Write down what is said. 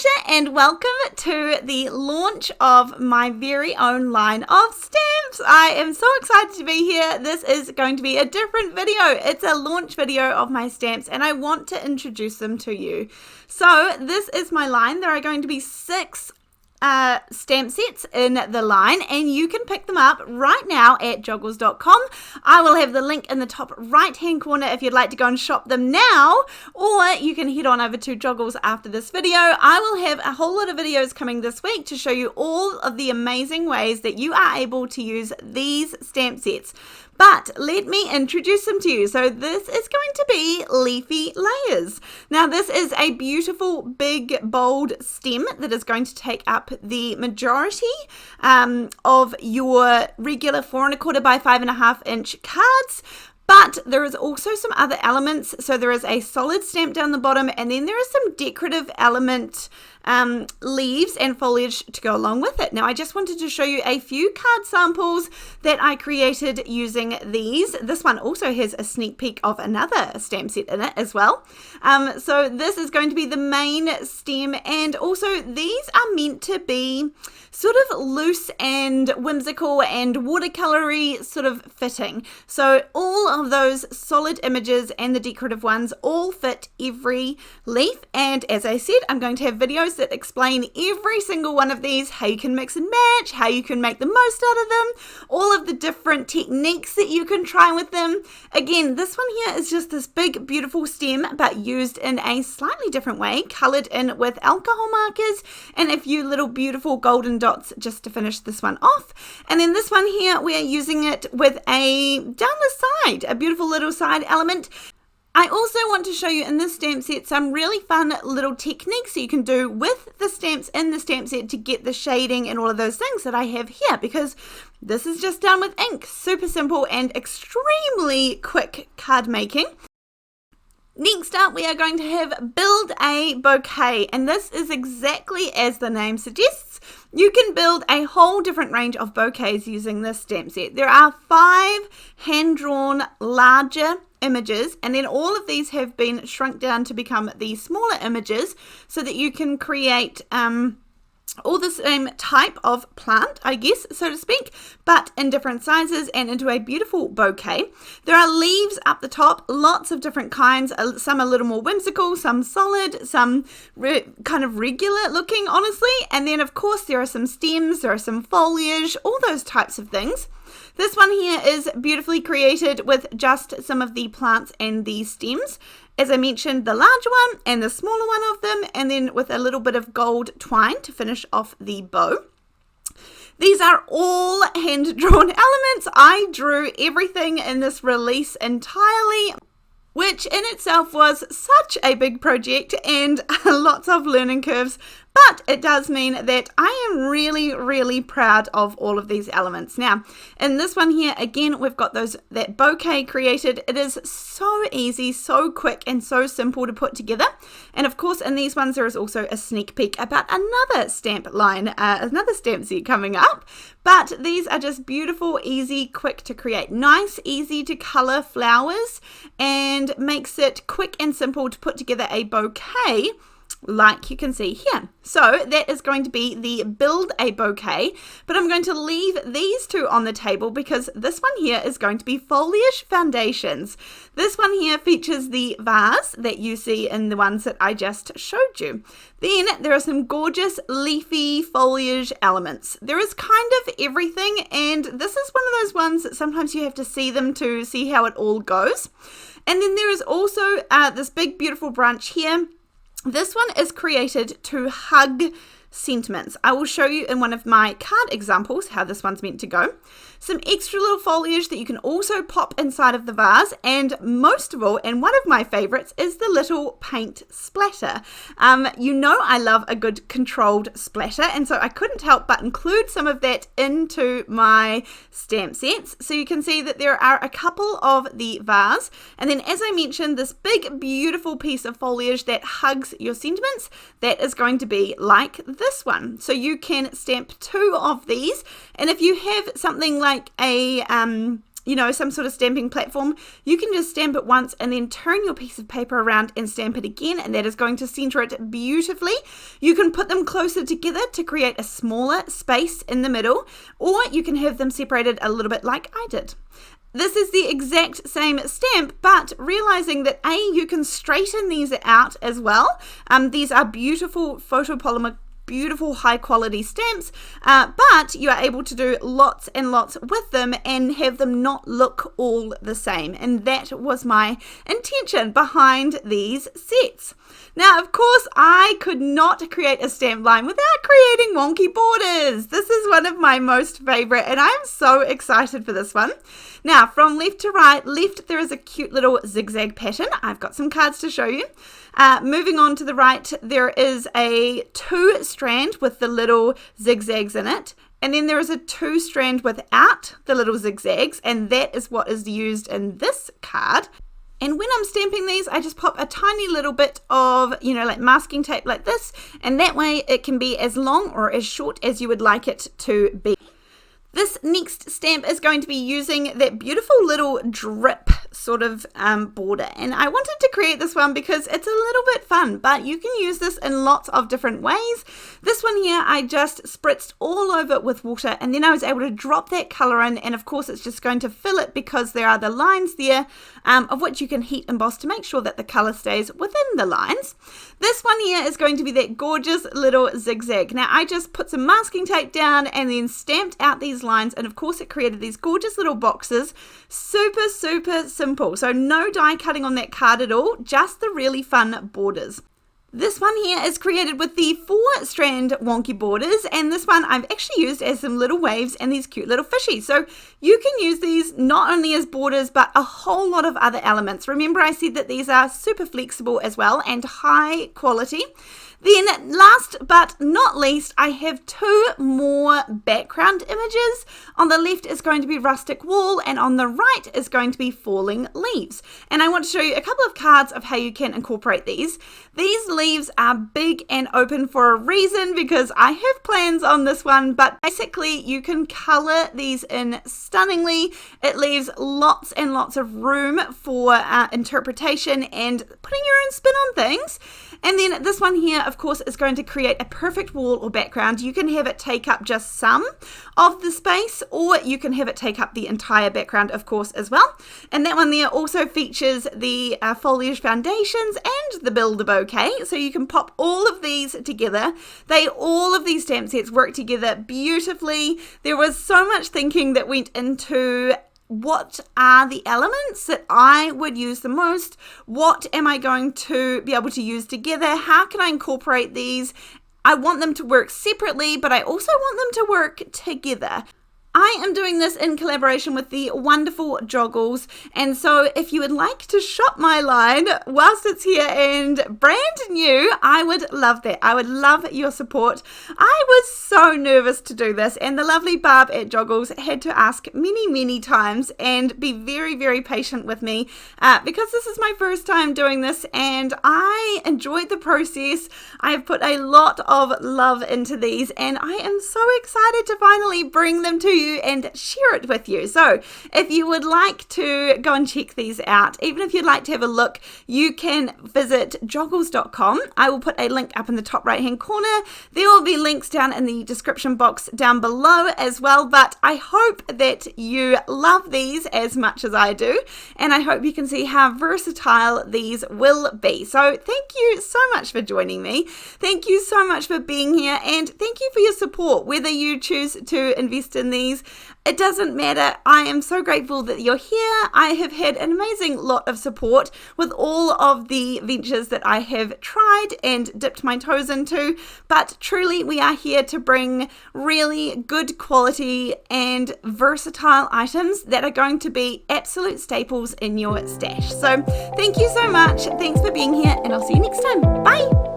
Natasha and welcome to the launch of my very own line of stamps. I am so excited to be here. This is going to be a different video. It's a launch video of my stamps and I want to introduce them to you. So this is my line. There are going to be 6 stamp sets in the line and you can pick them up right now at joggles.com. I will have the link in the top right hand corner if you'd like to go and shop them now, or you can head on over to Joggles after this video. I will have a whole lot of videos coming this week to show you all of the amazing ways that you are able to use these stamp sets. But let me introduce them to you. So this is going to be Leafy Layers. Now this is a beautiful big bold stem that is going to take up the majority of your regular 4 1/4 by 5.5 inch cards. But there is also some other elements. So there is a solid stamp down the bottom and then there is some decorative element leaves and foliage to go along with it. Now I just wanted to show you a few card samples that I created using these. This one also has a sneak peek of another stamp set in it as well. So this is going to be the main stem, and also these are meant to be sort of loose and whimsical and watercolory sort of fitting. So all of those solid images and the decorative ones all fit every leaf, and as I said, I'm going to have videos that explain every single one of these, how you can mix and match, how you can make the most out of them, all of the different techniques that you can try with them. Again, this one here is just this big beautiful stem but used in a slightly different way, colored in with alcohol markers and a few little beautiful golden dots just to finish this one off. And then this one here, we are using it with a down the side, a beautiful little side element. I also want to show you in this stamp set some really fun little techniques that you can do with the stamps in the stamp set to get the shading and all of those things that I have here, because this is just done with ink. Super simple and extremely quick card making. Next up, we are going to have Build a Bouquet, and this is exactly as the name suggests. You can build a whole different range of bouquets using this stamp set. There are 5 hand-drawn larger images, and then all of these have been shrunk down to become the smaller images so that you can create all the same type of plant, I guess, so to speak, but in different sizes and into a beautiful bouquet. There are leaves up the top, lots of different kinds, some a little more whimsical, some solid, some kind of regular looking, honestly, and then of course there are some stems, there are some foliage, all those types of things. This one here is beautifully created with just some of the plants and the stems. As I mentioned, the larger one and the smaller one of them, and then with a little bit of gold twine to finish off the bow. These are all hand-drawn elements. I drew everything in this release entirely, which in itself was such a big project and lots of learning curves. But it does mean that I am really, really proud of all of these elements. Now, in this one here, again, we've got that bouquet created. It is so easy, so quick, and so simple to put together. And of course, in these ones, there is also a sneak peek about another stamp line, another stamp set coming up. But these are just beautiful, easy, quick to create. Nice, easy to color flowers, and makes it quick and simple to put together a bouquet like you can see here. So that is going to be the Build a Bouquet, but I'm going to leave these 2 on the table because this one here is going to be Foliage Foundations. This one here features the vase that you see in the ones that I just showed you. Then there are some gorgeous leafy foliage elements. There is kind of everything, and this is one of those ones that sometimes you have to see them to see how it all goes. And then there is also this big beautiful branch here. This one is created to hug sentiments. I will show you in one of my card examples how this one's meant to go. Some extra little foliage that you can also pop inside of the vase, and most of all, and one of my favorites, is the little paint splatter. You know I love a good controlled splatter, and so I couldn't help but include some of that into my stamp sets. So you can see that there are a couple of the vase, and then as I mentioned, this big beautiful piece of foliage that hugs your sentiments, that is going to be like this one. So you can stamp 2 of these, and if you have something like a some sort of stamping platform, you can just stamp it once and then turn your piece of paper around and stamp it again, and that is going to center it beautifully. You can put them closer together to create a smaller space in the middle, or you can have them separated a little bit like I did. This is the exact same stamp, but realizing that you can straighten these out as well. These are beautiful photopolymer, beautiful high quality stamps, but you are able to do lots and lots with them and have them not look all the same. And that was my intention behind these sets. Now, of course, I could not create a stamp line without creating Wonky Borders. This is one of my most favorite, and I'm so excited for this one. Now, from left to right, left there is a cute little zigzag pattern. I've got some cards to show you. Moving on to the right, there is a 2-strand with the little zigzags in it. And then there is a 2-strand without the little zigzags, and that is what is used in this card. And when I'm stamping these, I just pop a tiny little bit of, like masking tape like this, and that way it can be as long or as short as you would like it to be. This next stamp is going to be using that beautiful little drip sort of border, and I wanted to create this one because it's a little bit fun, but you can use this in lots of different ways. This one here I just spritzed all over with water, and then I was able to drop that color in, and of course it's just going to fill it because there are the lines there of which you can heat emboss to make sure that the color stays within the lines. This one here is going to be that gorgeous little zigzag. Now I just put some masking tape down and then stamped out these lines, and of course it created these gorgeous little boxes. Super simple, so no die cutting on that card at all, just the really fun borders. This one here is created with the 4-strand Wonky Borders, and this one I've actually used as some little waves and these cute little fishies. So you can use these not only as borders but a whole lot of other elements. Remember, I said that these are super flexible as well and high quality. Then last but not least, I have 2 more background images. On the left is going to be Rustic Wall, and on the right is going to be Falling Leaves. And I want to show you a couple of cards of how you can incorporate these. These leaves are big and open for a reason because I have plans on this one, but basically you can color these in stunningly. It leaves lots and lots of room for interpretation and putting your own spin on things. And then this one here, of course, is going to create a perfect wall or background. You can have it take up just some of the space, or you can have it take up the entire background, of course, as well. And that one there also features the Foliage Foundations and the Build a Bouquet. So you can pop all of these together. All of these stamp sets work together beautifully. There was so much thinking that went into what are the elements that I would use the most? What am I going to be able to use together? How can I incorporate these? I want them to work separately, but I also want them to work together. I am doing this in collaboration with the wonderful Joggles, and so if you would like to shop my line whilst it's here and brand new, I would love that. I would love your support. I was so nervous to do this, and the lovely Barb at Joggles had to ask many times and be very patient with me because this is my first time doing this, and I enjoyed the process. I have put a lot of love into these, and I am so excited to finally bring them to you and share it with you. So if you would like to go and check these out, even if you'd like to have a look, you can visit joggles.com. I will put a link up in the top right hand corner. There will be links down in the description box down below as well, but I hope that you love these as much as I do, and I hope you can see how versatile these will be. So thank you so much for joining me. Thank you so much for being here, and thank you for your support, whether you choose to invest in these. It doesn't matter. I am so grateful that you're here. I have had an amazing lot of support with all of the ventures that I have tried and dipped my toes into, but truly we are here to bring really good quality and versatile items that are going to be absolute staples in your stash. So thank you so much. Thanks for being here, and I'll see you next time. Bye.